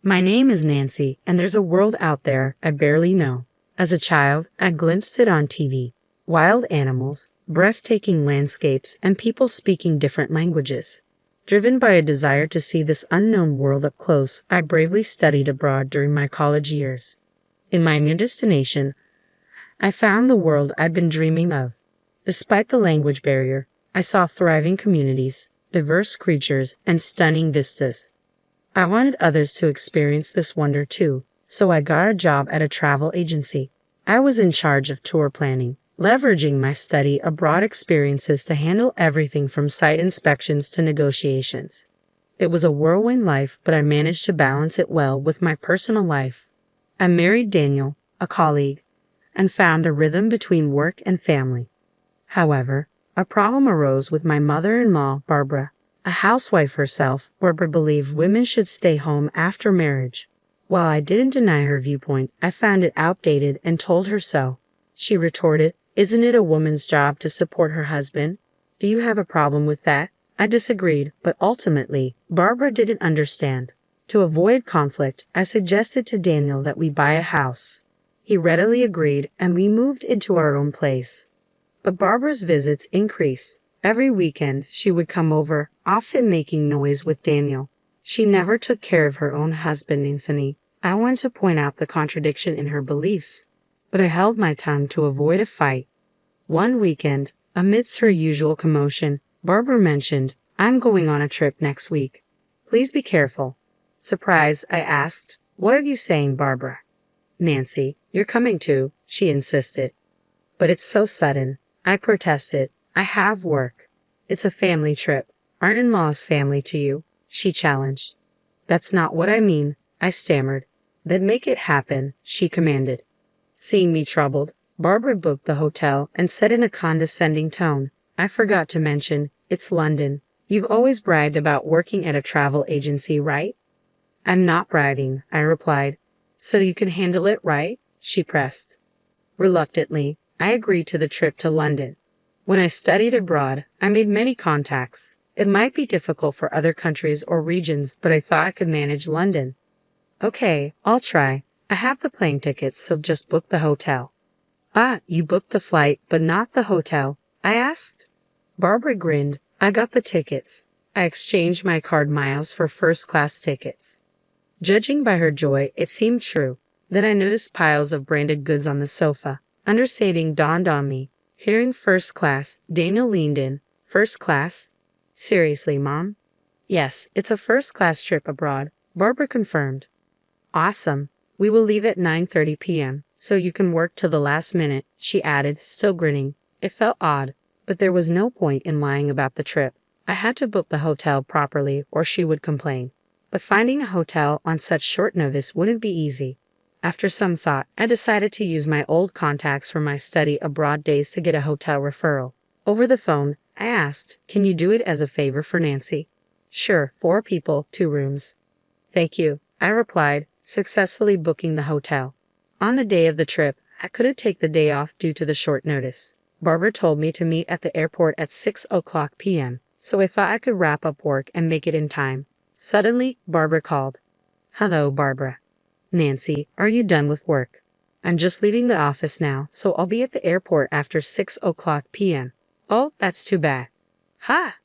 My name is Nancy, and there's a world out there I barely know. As a child, I glimpsed it on TV. Wild animals, breathtaking landscapes, and people speaking different languages. Driven by a desire to see this unknown world up close, I bravely studied abroad during my college years. In my new destination, I found the world I'd been dreaming of. Despite the language barrier, I saw thriving communities, diverse creatures, and stunning vistas. I wanted others to experience this wonder too, so I got a job at a travel agency. I was in charge of tour planning, leveraging my study abroad experiences to handle everything from site inspections to negotiations. It was a whirlwind life, but I managed to balance it well with my personal life. I married Daniel, a colleague, and found a rhythm between work and family. However, a problem arose with my mother-in-law, Barbara. A housewife herself, Barbara believed women should stay home after marriage. While I didn't deny her viewpoint, I found it outdated and told her so. She retorted, "Isn't it a woman's job to support her husband? Do you have a problem with that?" I disagreed, but ultimately, Barbara didn't understand. To avoid conflict, I suggested to Daniel that we buy a house. He readily agreed, and we moved into our own place. But Barbara's visits increased. Every weekend, she would come over, often making noise with Daniel. She never took care of her own husband, Anthony. I wanted to point out the contradiction in her beliefs, but I held my tongue to avoid a fight. One weekend, amidst her usual commotion, Barbara mentioned, "I'm going on a trip next week. Please be careful." Surprised, I asked, "What are you saying, Barbara?" "Nancy, you're coming too," she insisted. "But it's so sudden," I protested. "I have work. It's a family trip. Aren't in-laws family to you?" she challenged. "That's not what I mean," I stammered. "Then make it happen," she commanded. Seeing me troubled, Barbara booked the hotel and said in a condescending tone, "I forgot to mention, it's London. You've always bragged about working at a travel agency, right?" "I'm not bragging," I replied. "So you can handle it, right?" she pressed. Reluctantly, I agreed to the trip to London. When I studied abroad, I made many contacts. It might be difficult for other countries or regions, but I thought I could manage London. "Okay, I'll try. I have the plane tickets, so just book the hotel." "Ah, you booked the flight, but not the hotel?" I asked. Barbara grinned. "I got the tickets. I exchanged my card miles for first-class tickets." Judging by her joy, it seemed true. Then I noticed piles of branded goods on the sofa. Understating dawned on me. Hearing first class, Daniel leaned in. "First class? Seriously, Mom?" "Yes, it's a first-class trip abroad," Barbara confirmed. "Awesome. We will leave at 9:30 p.m., so you can work till the last minute," she added, still grinning. It felt odd, but there was no point in lying about the trip. I had to book the hotel properly or she would complain. But finding a hotel on such short notice wouldn't be easy. After some thought, I decided to use my old contacts from my study abroad days to get a hotel referral. Over the phone, I asked, "Can you do it as a favor for Nancy?" "Sure, 4 people, 2 rooms." "Thank you," I replied, successfully booking the hotel. On the day of the trip, I couldn't take the day off due to the short notice. Barbara told me to meet at the airport at 6:00 p.m., so I thought I could wrap up work and make it in time. Suddenly, Barbara called. "Hello, Barbara." "Nancy, are you done with work?" "I'm just leaving the office now, so I'll be at the airport after 6:00 p.m. "Oh, that's too bad." "Ha!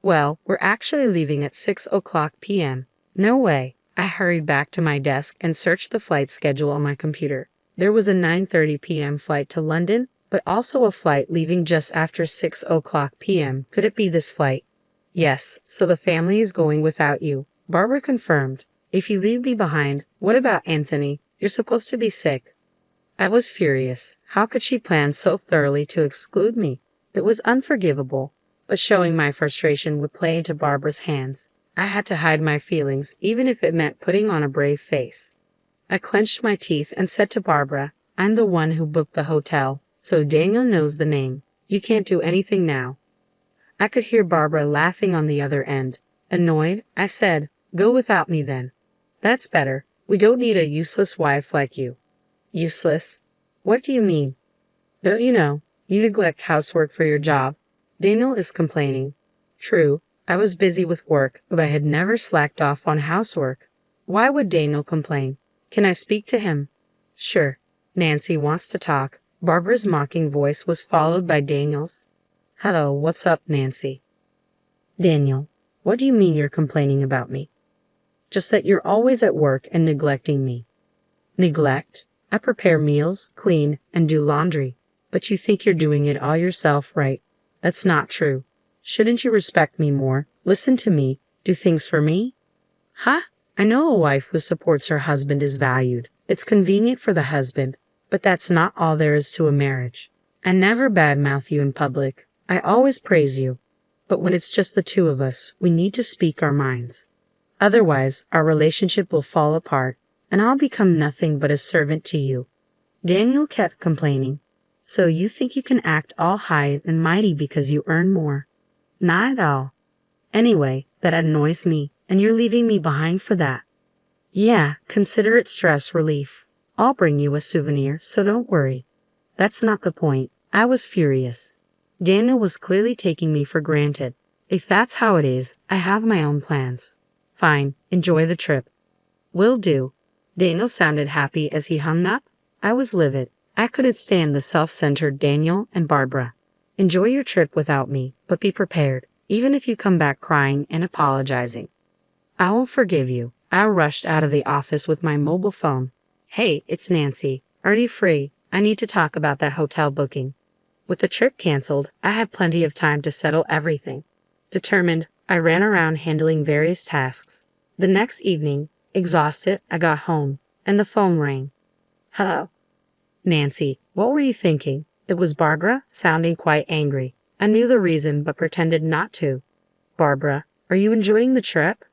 Well, we're actually leaving at 6:00 p.m. "No way." I hurried back to my desk and searched the flight schedule on my computer. There was a 9:30 p.m. flight to London, but also a flight leaving just after 6:00 p.m. Could it be this flight? "Yes, so the family is going without you," Barbara confirmed. "If you leave me behind, what about Anthony? You're supposed to be sick." I was furious. How could she plan so thoroughly to exclude me? It was unforgivable, but showing my frustration would play into Barbara's hands. I had to hide my feelings, even if it meant putting on a brave face. I clenched my teeth and said to Barbara, "I'm the one who booked the hotel, so Daniel knows the name. You can't do anything now." I could hear Barbara laughing on the other end. Annoyed, I said, "Go without me then." "That's better. We don't need a useless wife like you." "Useless? What do you mean?" "Don't you know? You neglect housework for your job. Daniel is complaining." True, I was busy with work, but I had never slacked off on housework. Why would Daniel complain? Can I speak to him? Sure. Nancy wants to talk. Barbara's mocking voice was followed by Daniel's. Hello, what's up, Nancy? Daniel, what do you mean you're complaining about me? Just that you're always at work and neglecting me. Neglect? I prepare meals, clean, and do laundry. But you think you're doing it all yourself, right? That's not true. Shouldn't you respect me more, listen to me, do things for me? Huh? I know a wife who supports her husband is valued. It's convenient for the husband, but that's not all there is to a marriage. I never badmouth you in public. I always praise you. But when it's just the two of us, we need to speak our minds. Otherwise, our relationship will fall apart, and I'll become nothing but a servant to you. Daniel kept complaining. So you think you can act all high and mighty because you earn more? Not at all. Anyway, that annoys me, and you're leaving me behind for that. Yeah, consider it stress relief. I'll bring you a souvenir, so don't worry. That's not the point. I was furious. Daniel was clearly taking me for granted. If that's how it is, I have my own plans. Fine, enjoy the trip. Will do. Daniel sounded happy as he hung up. I was livid. I couldn't stand the self-centered Daniel and Barbara. Enjoy your trip without me, but be prepared, even if you come back crying and apologizing. I won't forgive you. I rushed out of the office with my mobile phone. Hey, it's Nancy. Are you free? I need to talk about that hotel booking. With the trip canceled, I had plenty of time to settle everything. Determined, I ran around handling various tasks. The next evening, exhausted, I got home, and the phone rang. Hello. Nancy, what were you thinking? It was Barbara, sounding quite angry. I knew the reason but pretended not to. Barbara, are you enjoying the trip?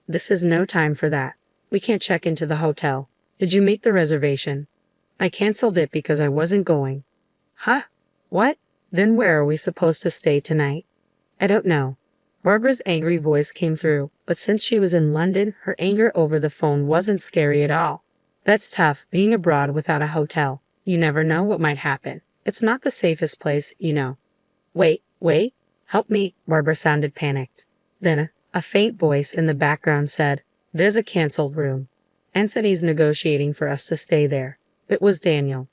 This is no time for that. We can't check into the hotel. Did you make the reservation? I canceled it because I wasn't going. Huh? What? Then where are we supposed to stay tonight? I don't know. Barbara's angry voice came through, but since she was in London, her anger over the phone wasn't scary at all. That's tough, being abroad without a hotel. You never know what might happen. It's not the safest place, you know. Wait, help me, Barbara sounded panicked. Then, a faint voice in the background said, There's a canceled room. Anthony's negotiating for us to stay there. It was Daniel.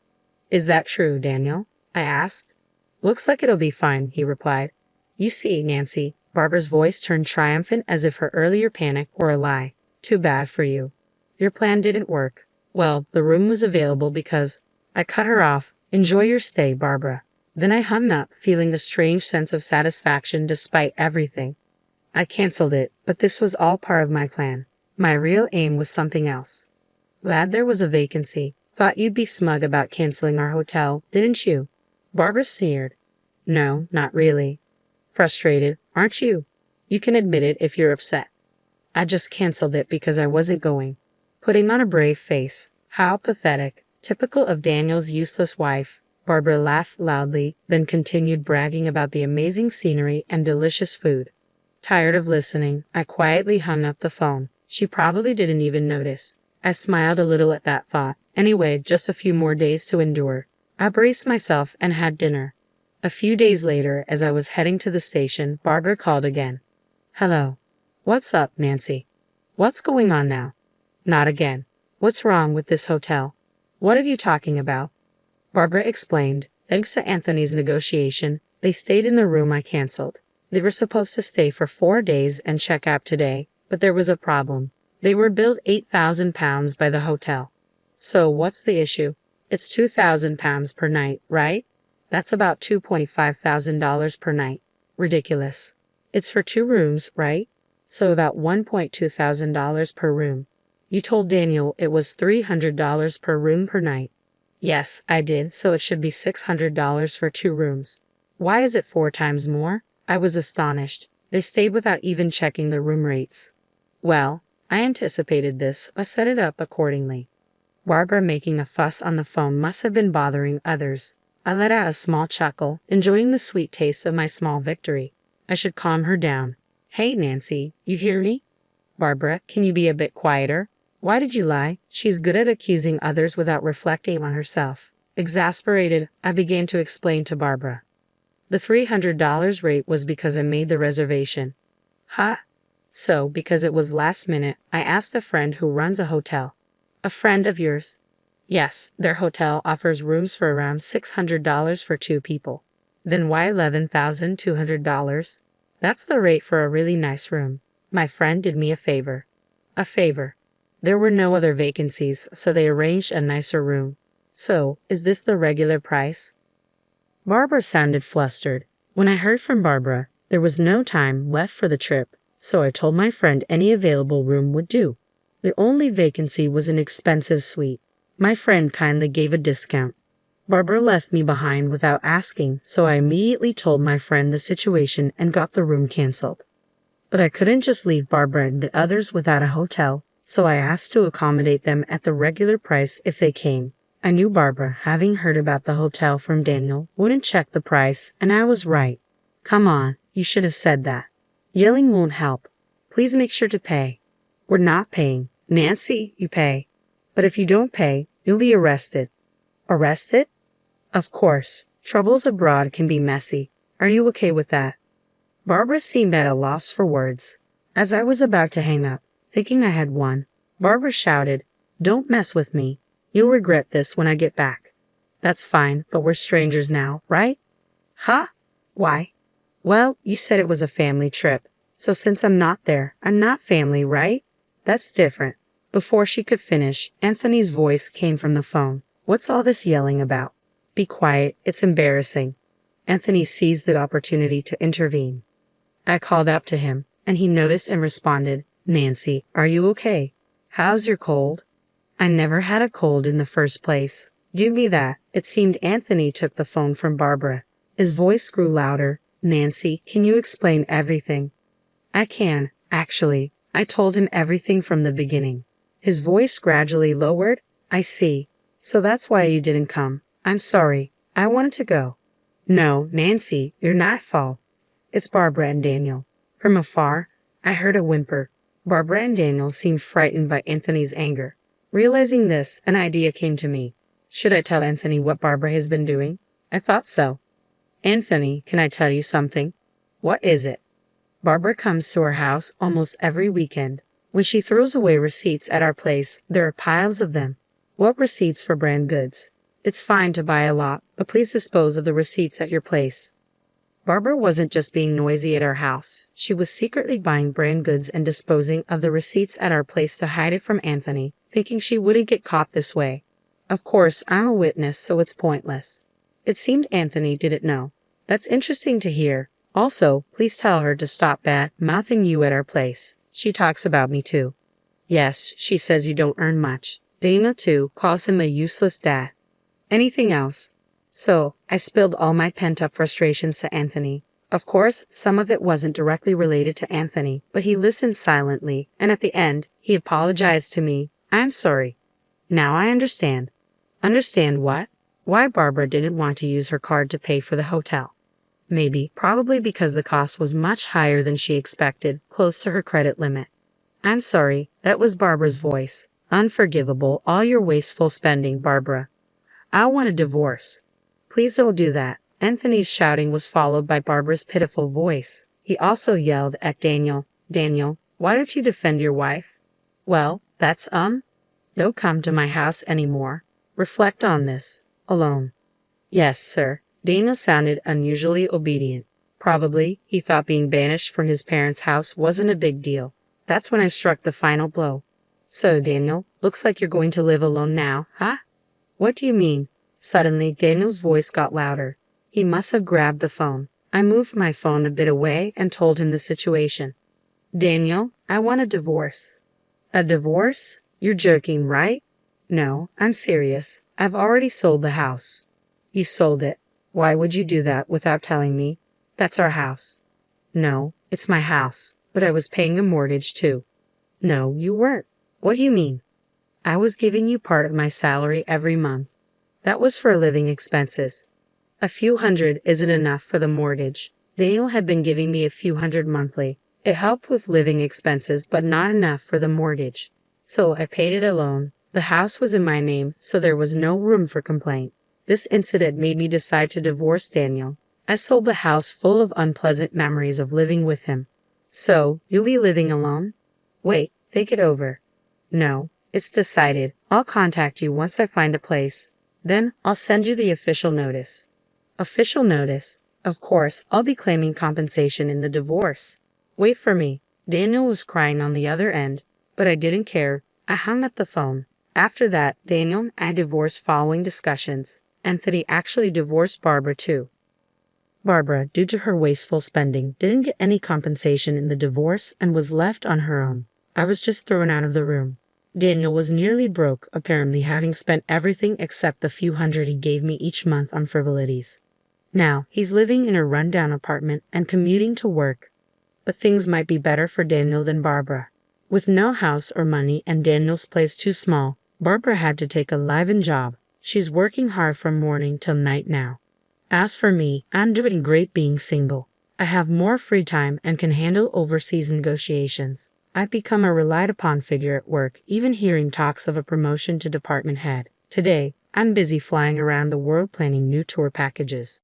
Is that true, Daniel? I asked. Looks like it'll be fine, he replied. You see, Nancy, Barbara's voice turned triumphant as if her earlier panic were a lie. Too bad for you. Your plan didn't work. Well, the room was available because... I cut her off. Enjoy your stay, Barbara. Then I hung up, feeling a strange sense of satisfaction despite everything. I canceled it, but this was all part of my plan. My real aim was something else. Glad there was a vacancy. Thought you'd be smug about canceling our hotel, didn't you? Barbara sneered. No, not really. Frustrated, aren't you? You can admit it if you're upset. I just canceled it because I wasn't going. Putting on a brave face. How pathetic. Typical of Daniel's useless wife. Barbara laughed loudly, then continued bragging about the amazing scenery and delicious food. Tired of listening, I quietly hung up the phone. She probably didn't even notice. I smiled a little at that thought. Anyway, just a few more days to endure. I braced myself and had dinner. A few days later, as I was heading to the station, Barbara called again. Hello. What's up, Nancy? What's going on now? Not again. What's wrong with this hotel? What are you talking about? Barbara explained. Thanks to Anthony's negotiation, they stayed in the room I canceled. They were supposed to stay for 4 days and check out today, but there was a problem. They were billed £8,000 by the hotel. So what's the issue? It's £2,000 per night, right? That's about $2,500 per night. Ridiculous. It's for 2 rooms, right? So about $1,200 per room. You told Daniel it was $300 per room per night. Yes, I did, so it should be $600 for 2 rooms. Why is it 4 times more? I was astonished. They stayed without even checking the room rates. Well, I anticipated this. I set it up accordingly. Barbara making a fuss on the phone must have been bothering others. I let out a small chuckle, enjoying the sweet taste of my small victory. I should calm her down. Hey, Nancy, you hear me? Barbara, can you be a bit quieter? Why did you lie? She's good at accusing others without reflecting on herself. Exasperated, I began to explain to Barbara. The $300 rate was because I made the reservation. Huh? So, because it was last minute, I asked a friend who runs a hotel. A friend of yours? Yes, their hotel offers rooms for around $600 for 2 people. Then why $11,200? That's the rate for a really nice room. My friend did me a favor. A favor. There were no other vacancies, so they arranged a nicer room. So, is this the regular price? Barbara sounded flustered. When I heard from Barbara, there was no time left for the trip, so I told my friend any available room would do. The only vacancy was an expensive suite. My friend kindly gave a discount. Barbara left me behind without asking, so I immediately told my friend the situation and got the room canceled. But I couldn't just leave Barbara and the others without a hotel, so I asked to accommodate them at the regular price if they came. I knew Barbara, having heard about the hotel from Daniel, wouldn't check the price, and I was right. Come on, you should have said that. Yelling won't help. Please make sure to pay. We're not paying. Nancy, you pay. But if you don't pay, you'll be arrested. Arrested? Of course. Troubles abroad can be messy. Are you okay with that? Barbara seemed at a loss for words. As I was about to hang up, thinking I had won, Barbara shouted, "Don't mess with me. You'll regret this when I get back." That's fine, but we're strangers now, right? Huh? Why? Well, you said it was a family trip. So since I'm not there, I'm not family, right? That's different. Before she could finish, Anthony's voice came from the phone. What's all this yelling about? Be quiet, it's embarrassing. Anthony seized the opportunity to intervene. I called out to him, and he noticed and responded, "Nancy, are you okay? How's your cold?" I never had a cold in the first place. Give me that. It seemed Anthony took the phone from Barbara. His voice grew louder. Nancy, can you explain everything? I can, actually. I told him everything from the beginning. His voice gradually lowered. I see. So that's why you didn't come. I'm sorry. I wanted to go. No, Nancy, you're not at fault. It's Barbara and Daniel. From afar, I heard a whimper. Barbara and Daniel seemed frightened by Anthony's anger. Realizing this, an idea came to me. Should I tell Anthony what Barbara has been doing? I thought so. Anthony, can I tell you something? What is it? Barbara comes to our house almost every weekend. When she throws away receipts at our place, there are piles of them. What receipts for brand goods? It's fine to buy a lot, but please dispose of the receipts at your place. Barbara wasn't just being noisy at our house. She was secretly buying brand goods and disposing of the receipts at our place to hide it from Anthony, thinking she wouldn't get caught this way. Of course, I'm a witness, so it's pointless. It seemed Anthony didn't know. That's interesting to hear. Also, please tell her to stop bad-mouthing you at our place. She talks about me too. Yes, she says you don't earn much. Dana too calls him a useless dad. Anything else? So, I spilled all my pent-up frustrations to Anthony. Of course, some of it wasn't directly related to Anthony, but he listened silently, and at the end, he apologized to me. I'm sorry. Now I understand. Understand what? Why Barbara didn't want to use her card to pay for the hotel. Probably because the cost was much higher than she expected, close to her credit limit. I'm sorry, that was Barbara's voice. Unforgivable, all your wasteful spending, Barbara. I want a divorce. Please don't do that. Anthony's shouting was followed by Barbara's pitiful voice. He also yelled at Daniel, "Daniel, why don't you defend your wife?" Well, that's Don't come to my house anymore. Reflect on this. Alone. Yes, sir. Daniel sounded unusually obedient. Probably, he thought being banished from his parents' house wasn't a big deal. That's when I struck the final blow. So, Daniel, looks like you're going to live alone now, huh? What do you mean? Suddenly, Daniel's voice got louder. He must have grabbed the phone. I moved my phone a bit away and told him the situation. Daniel, I want a divorce. A divorce? You're joking, right? No, I'm serious. I've already sold the house. You sold it. Why would you do that without telling me? That's our house. No, it's my house, but I was paying a mortgage too. No, you weren't. What do you mean? I was giving you part of my salary every month. That was for living expenses. A few hundred isn't enough for the mortgage. Daniel had been giving me a few hundred monthly. It helped with living expenses, but not enough for the mortgage. So I paid it alone. The house was in my name, so there was no room for complaint. This incident made me decide to divorce Daniel. I sold the house full of unpleasant memories of living with him. So, you'll be living alone? Wait, think it over. No, it's decided. I'll contact you once I find a place. Then, I'll send you the official notice. Official notice? Of course, I'll be claiming compensation in the divorce. Wait for me. Daniel was crying on the other end, but I didn't care. I hung up the phone. After that, Daniel and I divorced following discussions. Anthony actually divorced Barbara too. Barbara, due to her wasteful spending, didn't get any compensation in the divorce and was left on her own. I was just thrown out of the room. Daniel was nearly broke, apparently having spent everything except the few hundred he gave me each month on frivolities. Now, he's living in a rundown apartment and commuting to work. But things might be better for Daniel than Barbara. With no house or money and Daniel's place too small, Barbara had to take a live-in job. She's working hard from morning till night now. As for me, I'm doing great being single. I have more free time and can handle overseas negotiations. I've become a relied-upon figure at work, even hearing talks of a promotion to department head. Today, I'm busy flying around the world planning new tour packages.